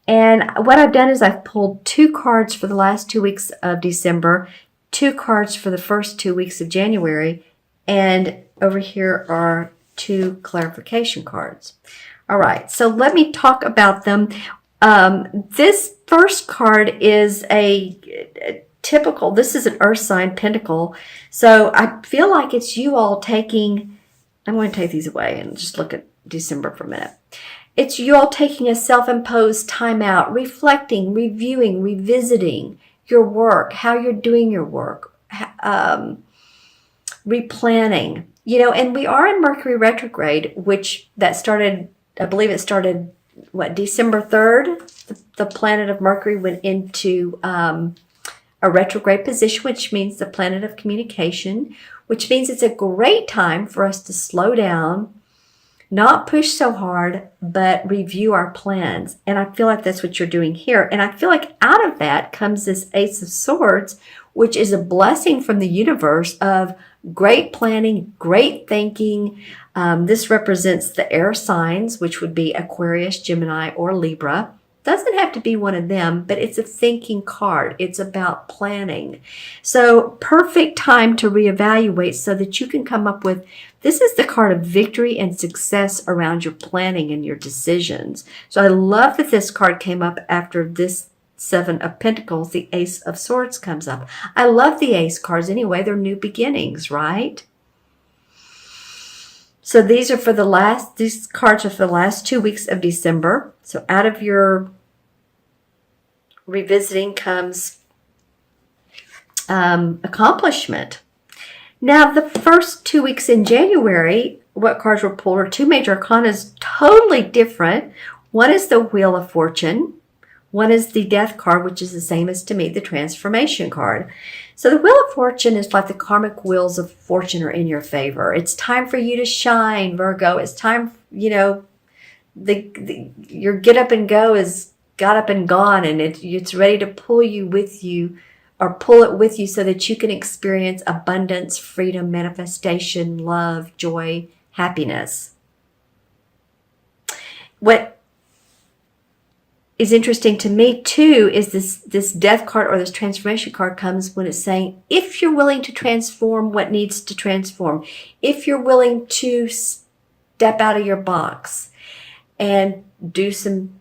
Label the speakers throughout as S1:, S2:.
S1: And what I've done is I've pulled 2 cards for the last 2 weeks of December, 2 cards for the first 2 weeks of January, and over here are 2 clarification cards. All right, so let me talk about them. This first card is a typical, this is an earth sign pentacle. So I feel like it's you all taking, I'm going to take these away and just look at December for a minute. It's you all taking a self-imposed time out, reflecting, reviewing, revisiting your work, how you're doing your work, replanning. You know, and we are in Mercury retrograde, which that started, I believe it started, December 3rd? The planet of Mercury went into a retrograde position, which means the planet of communication, which means it's a great time for us to slow down, not push so hard, but review our plans. And I feel like that's what you're doing here. And I feel like out of that comes this Ace of Swords, which is a blessing from the universe of great planning, great thinking. This represents the air signs, which would be Aquarius, Gemini, or Libra. Doesn't have to be one of them, but it's a thinking card. It's about planning. So perfect time to reevaluate so that you can come up with, this is the card of victory and success around your planning and your decisions. So I love that this card came up after this 7 of Pentacles. The Ace of Swords comes up. I love the Ace cards anyway. They're new beginnings, right? So these cards are for the last 2 weeks of December. So out of your revisiting comes accomplishment. Now, the first 2 weeks in January, what cards were pulled are 2 major arcanas, totally different. One is the Wheel of Fortune. One is the Death card, which is the same as, to me, the Transformation card. So the Wheel of Fortune is like the karmic wheels of fortune are in your favor. It's time for you to shine, Virgo. It's time, you know, your get up and go is got up and gone, and it's ready to pull you with you, or pull it with you so that you can experience abundance, freedom, manifestation, love, joy, happiness. What is interesting to me too is this Death card or this Transformation card comes when it's saying, if you're willing to transform what needs to transform, if you're willing to step out of your box and do something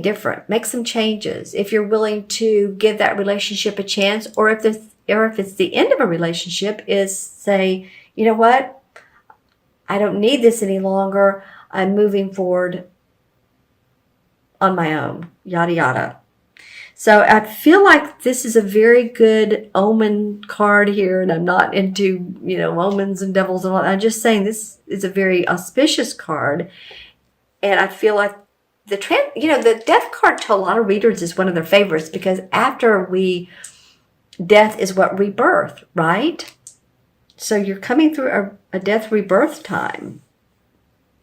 S1: different, make some changes, if you're willing to give that relationship a chance, or if it's the end of a relationship, is say, you know what, I don't need this any longer, I'm moving forward on my own, yada yada. So I feel like this is a very good omen card here, and I'm not into, omens and devils and all. I'm just saying this is a very auspicious card, and I feel like the Death card to a lot of readers is one of their favorites, because death is what rebirth, right? So you're coming through a death rebirth time,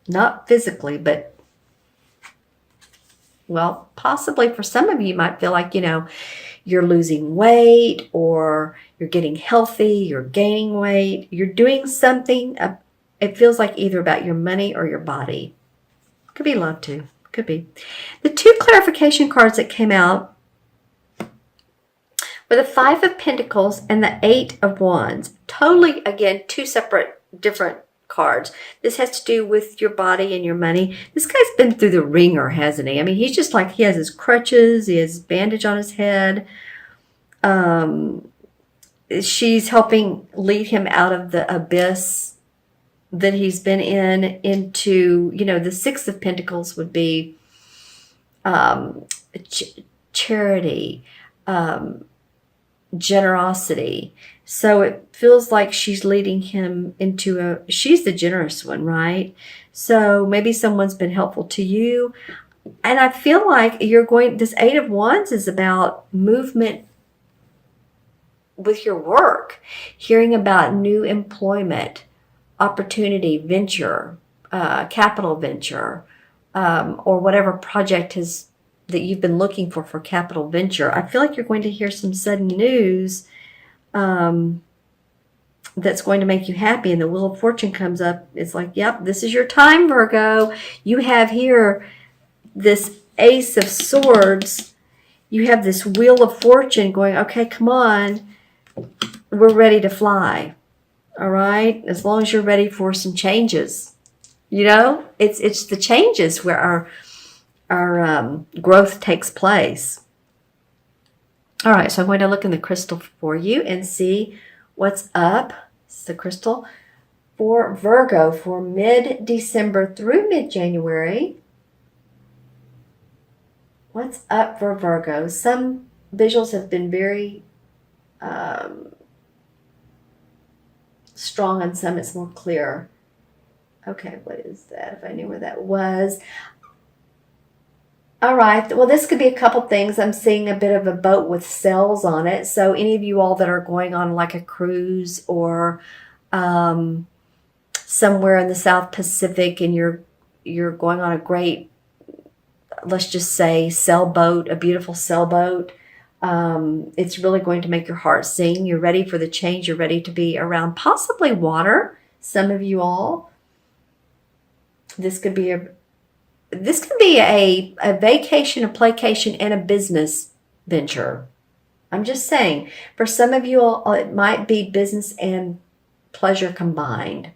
S1: not physically, but well, possibly for some of you might feel like, you're losing weight, or you're getting healthy, you're gaining weight, you're doing something. It feels like either about your money or your body. Could be love too. Could be. The 2 clarification cards that came out were the 5 of Pentacles and the 8 of Wands. Totally, again, 2 separate, different cards. This has to do with your body and your money. This guy's been through the ringer, hasn't he? I mean, he's just like, he has his crutches, he has bandage on his head. She's helping lead him out of the abyss that he's been into, the 6 of Pentacles would be charity, generosity. So it feels like she's leading him into she's the generous one, right? So maybe someone's been helpful to you. And I feel like this 8 of Wands is about movement with your work, hearing about new employment, opportunity, venture, capital venture, or whatever project that you've been looking for capital venture. I feel like you're going to hear some sudden news that's going to make you happy, and the Wheel of Fortune comes up. It's like, yep, this is your time, Virgo. You have here this Ace of Swords, you have this Wheel of Fortune going, okay, come on, we're ready to fly. All right, as long as you're ready for some changes. You know, it's the changes where our growth takes place. All right, so I'm going to look in the crystal for you and see what's up. This is the crystal for Virgo for mid-December through mid-January. What's up for Virgo? Some visuals have been very strong, and some it's more clear. Okay, what is that? If I knew where that was. All right, well, this could be a couple things. I'm seeing a bit of a boat with sails on it. So any of you all that are going on like a cruise or somewhere in the South Pacific, and you're going on a great, let's just say, sailboat, a beautiful sailboat, it's really going to make your heart sing. You're ready for the change. You're ready to be around possibly water. Some of you all. This could be a vacation, a playcation, and a business venture. I'm just saying, for some of you all, it might be business and pleasure combined.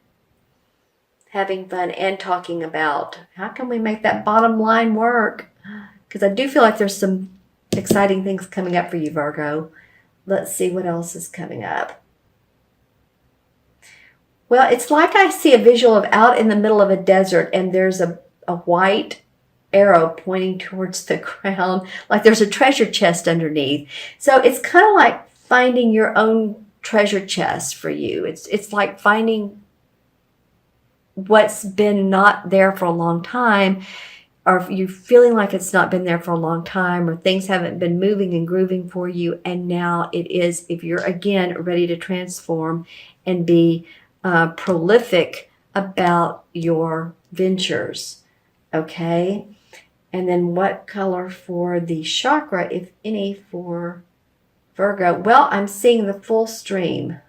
S1: Having fun and talking about how can we make that bottom line work? Because I do feel like there's some exciting things coming up for you, Virgo. Let's see what else is coming up. Well, it's like I see a visual of out in the middle of a desert, and there's a white arrow pointing towards the ground, like there's a treasure chest underneath. So it's kind of like finding your own treasure chest for you. It's like finding what's been not there for a long time, or you feeling like it's not been there for a long time, or things haven't been moving and grooving for you, and now it is, if you're again ready to transform and be prolific about your ventures. Okay, and then what color for the chakra, if any, for Virgo? Well, I'm seeing the full stream.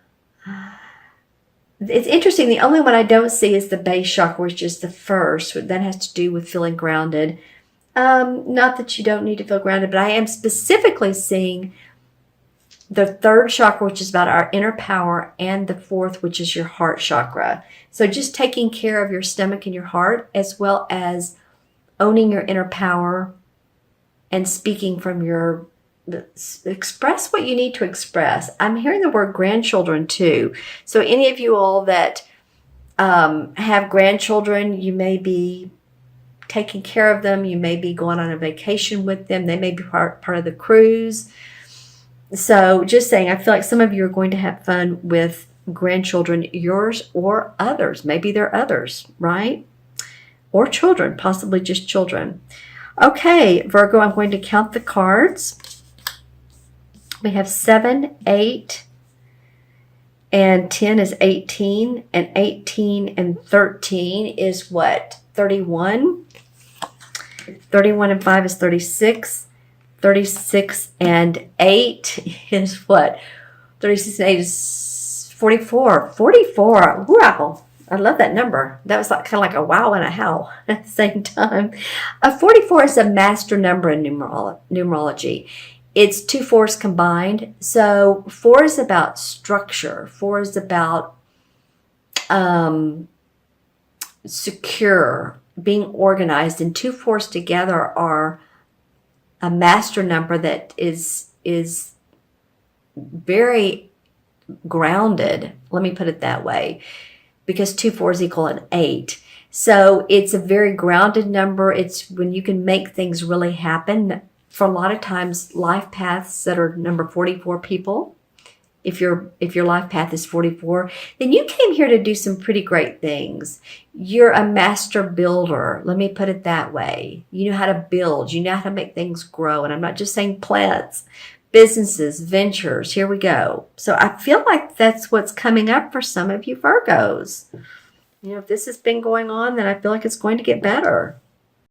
S1: It's interesting. The only one I don't see is the base chakra, which is the first. That has to do with feeling grounded. Not that you don't need to feel grounded, but I am specifically seeing the third chakra, which is about our inner power, and the fourth, which is your heart chakra. So just taking care of your stomach and your heart, as well as owning your inner power and speaking from your, express what you need to express. I'm hearing the word grandchildren too. So any of you all that have grandchildren, you may be taking care of them. You may be going on a vacation with them. They may be part of the cruise. So just saying, I feel like some of you are going to have fun with grandchildren, yours or others. Maybe they're others, right? Or children, possibly just children. Okay, Virgo, I'm going to count the cards. We have 7, 8, and 10 is 18, and 18 and 13 is what? 31. 31 and 5 is 36. 36 and 8 is what? 36 and 8 is 44. 44. Wow. I love that number. That was like, kind of like a wow and a how at the same time. 44 is a master number in numerology. It's 2 fours combined. So 4 is about structure. 4 is about secure, being organized. And 2 fours together are a master number that is very grounded. Let me put it that way, because 2 fours equal an 8. So it's a very grounded number. It's when you can make things really happen. For a lot of times, life paths that are number 44 people, if your life path is 44, then you came here to do some pretty great things. You're a master builder. Let me put it that way. You know how to build. You know how to make things grow. And I'm not just saying plants, businesses, ventures. Here we go. So I feel like that's what's coming up for some of you Virgos. You know, if this has been going on, then I feel like it's going to get better.